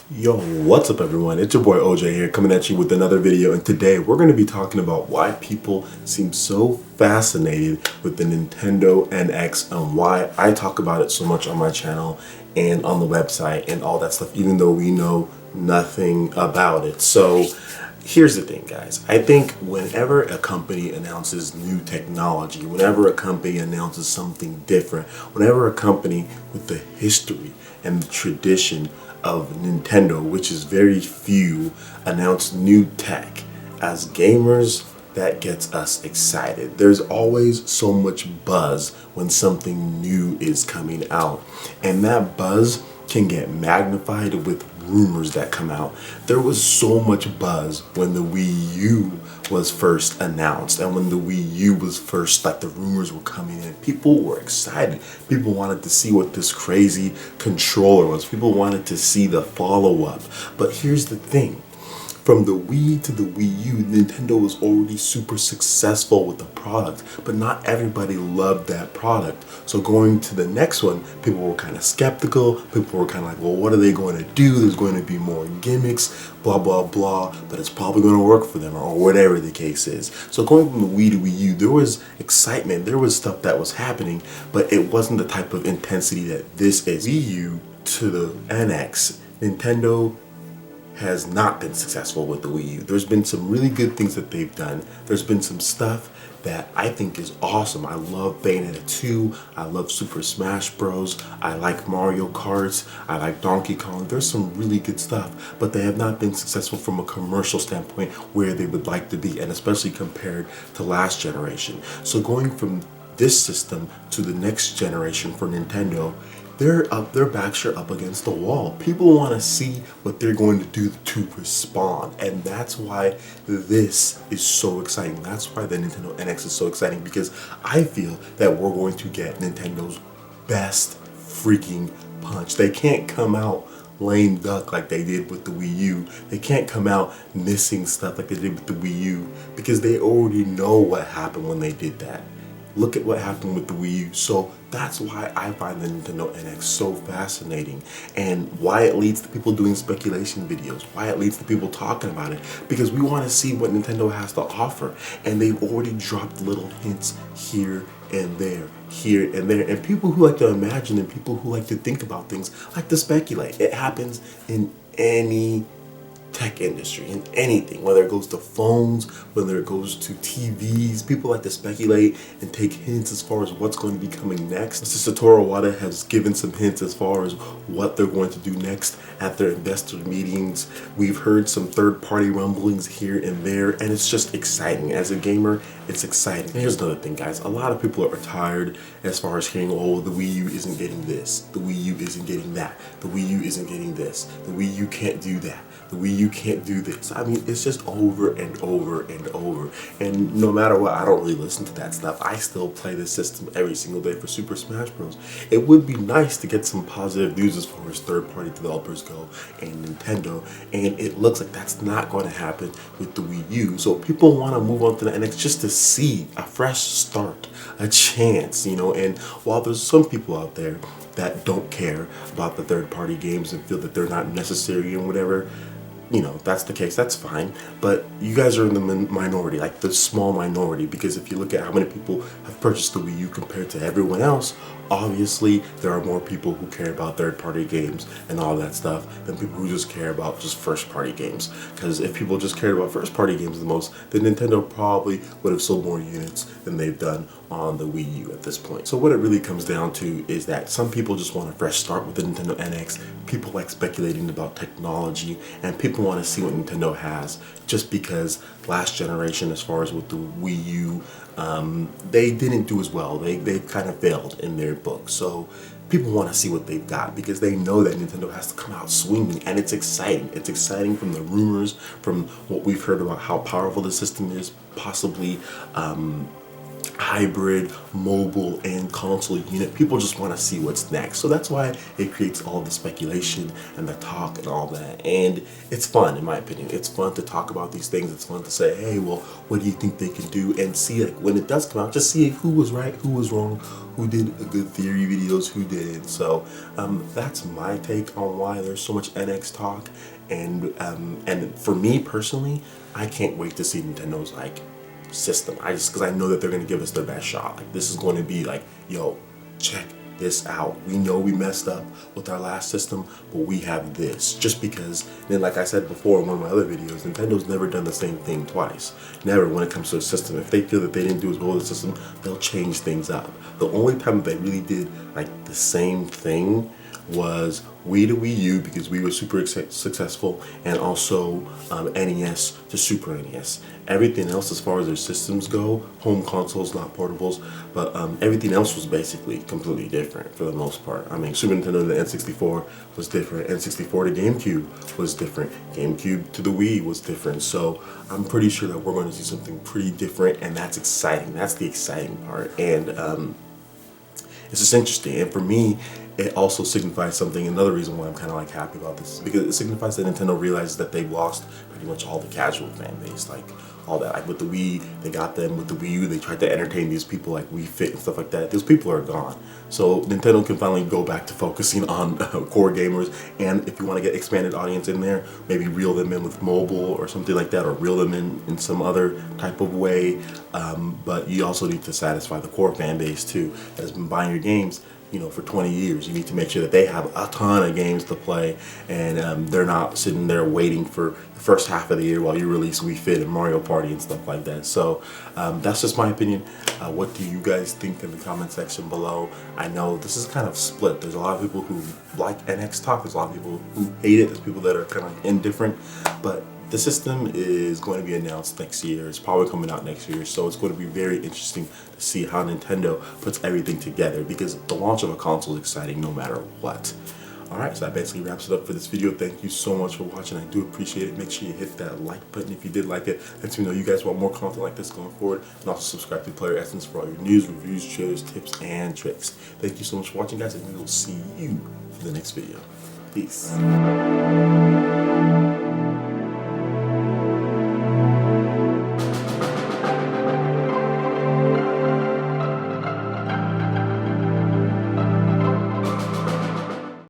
Yo, what's up everyone? It's your boy OJ here coming at you with another video, and today we're going to be talking about why people seem so fascinated with the Nintendo NX and why I talk about it so much on my channel and on the website and all that stuff, even though we know nothing about it. So here's the thing, guys. I think whenever a company announces new technology, whenever a company announces something different, whenever a company with the history and the tradition of Nintendo, which is very few, announce new tech, as gamers, that gets us excited. There's always so much buzz when something new is coming out, and that buzz can get magnified with rumors that come out. There was so much buzz when the Wii U was first announced, and when the Wii U was first, like, the rumors were coming in, people were excited. People wanted to see what this crazy controller was. People wanted to see the follow-up. But here's the thing. From the Wii to the Wii U, Nintendo was already super successful with the product, but not everybody loved that product. So going to the next one, people were kind of skeptical. People were kind of like, well, what are they going to do? There's going to be more gimmicks, blah, blah, blah, but it's probably going to work for them, or whatever the case is. So going from the Wii to Wii U, there was excitement, there was stuff that was happening, but it wasn't the type of intensity that this is. Wii U to the NX, Nintendo has not been successful with the Wii U. There's been some really good things that they've done. There's been some stuff that I think is awesome. I love Bayonetta 2. I love Super Smash Bros. I like Mario Kart. I like Donkey Kong. There's some really good stuff, but they have not been successful from a commercial standpoint where they would like to be, and especially compared to last generation. So going from this system to the next generation for Nintendo, their backs are up against the wall. People want to see what they're going to do to respond, and that's why this is so exciting. That's why the Nintendo NX is so exciting, because I feel that we're going to get Nintendo's best freaking punch. They can't come out lame duck like they did with the Wii U. They can't come out missing stuff like they did with the Wii U, because they already know what happened when they did that. Look at what happened with the Wii U. So that's why I find the Nintendo NX so fascinating, and why it leads to people doing speculation videos, why it leads to people talking about it, because we want to see what Nintendo has to offer, and they've already dropped little hints here and there, here and there, and people who like to imagine and people who like to think about things like to speculate. It happens in any tech industry, in anything, whether it goes to phones, whether it goes to TVs. People like to speculate and take hints as far as what's going to be coming next. Mr. Satoru Iwata has given some hints as far as what they're going to do next at their investor meetings. We've heard some third-party rumblings here and there, and it's just exciting. As a gamer, it's exciting. And here's another thing, guys. A lot of people are tired as far as hearing, oh, the Wii U isn't getting this, the Wii U isn't getting that, the Wii U isn't getting this, the Wii U can't do that, the Wii U can't do this. I mean, it's just over and over and over. And no matter what, I don't really listen to that stuff. I still play this system every single day for Super Smash Bros. It would be nice to get some positive news as far as third-party developers go and Nintendo, and it looks like that's not going to happen with the Wii U. So people want to move on to the NX just to see a fresh start, a chance, you know. And while there's some people out there that don't care about the third-party games and feel that they're not necessary and whatever, you know, that's the case, that's fine. But you guys are in the minority, like the small minority, because if you look at how many people have purchased the Wii U compared to everyone else, obviously there are more people who care about third-party games and all that stuff than people who just care about just first-party games. Because if people just cared about first-party games the most, then Nintendo probably would have sold more units than they've done on the Wii U at this point. So what it really comes down to is that some people just want a fresh start with the Nintendo NX. People like speculating about technology, and people want to see what Nintendo has, just because last generation, as far as with the Wii U, they didn't do as well. They kind of failed in their book. So people want to see what they've got, because they know that Nintendo has to come out swinging, and it's exciting. It's exciting from the rumors, from what we've heard about how powerful the system is, possibly hybrid mobile and console unit. People just want to see what's next, so that's why it creates all the speculation and the talk and all that. And it's fun, in my opinion. It's fun to talk about these things. It's fun to say, hey, well, what do you think they can do, and see, like, when it does come out, just see who was right, who was wrong, who did a good theory videos, who didn't. So that's my take on why there's so much NX talk. And for me personally, I can't wait to see Nintendo's like system. Because I know that they're going to give us their best shot. Like, this is going to be like, yo, check this out. We know we messed up with our last system, but we have this. Just because, then like I said before in one of my other videos, Nintendo's never done the same thing twice. Never when it comes to a system. If they feel that they didn't do as well with the system, they'll change things up. The only time that they really did like the same thing was Wii to Wii U, because we were super successful, and also NES to Super NES. Everything else, as far as their systems go, home consoles, not portables, but everything else was basically completely different for the most part. I mean, Super Nintendo to the N64 was different, N64 to GameCube was different, GameCube to the Wii was different. So I'm pretty sure that we're going to see something pretty different, and that's exciting. That's the exciting part. And it's just interesting. And for me, it also signifies something. Another reason why I'm kind of like happy about this is because it signifies that Nintendo realizes that they've lost pretty much all the casual fan base. Like all that, like with the Wii, they got them. With the Wii U, they tried to entertain these people like Wii Fit and stuff like that. Those people are gone. So Nintendo can finally go back to focusing on core gamers. And if you want to get expanded audience in there, maybe reel them in with mobile or something like that, or reel them in some other type of way. But you also need to satisfy the core fan base too, that has been buying your games, you know, for 20 years. You need to make sure that they have a ton of games to play, and they're not sitting there waiting for the first half of the year while you release Wii Fit and Mario Party and stuff like that. So that's just my opinion. What do you guys think in the comment section below? I know this is kind of split. There's a lot of people who like NX talk. There's a lot of people who hate it. There's people that are kind of indifferent. But the system is going to be announced next year. It's probably coming out next year, so it's going to be very interesting to see how Nintendo puts everything together, because the launch of a console is exciting no matter what. Alright, so that basically wraps it up for this video. Thank you so much for watching. I do appreciate it. Make sure you hit that like button if you did like it. Let me know you guys want more content like this going forward. And also subscribe to PlayerEssence for all your news, reviews, trailers, tips, and tricks. Thank you so much for watching, guys, and we will see you for the next video. Peace.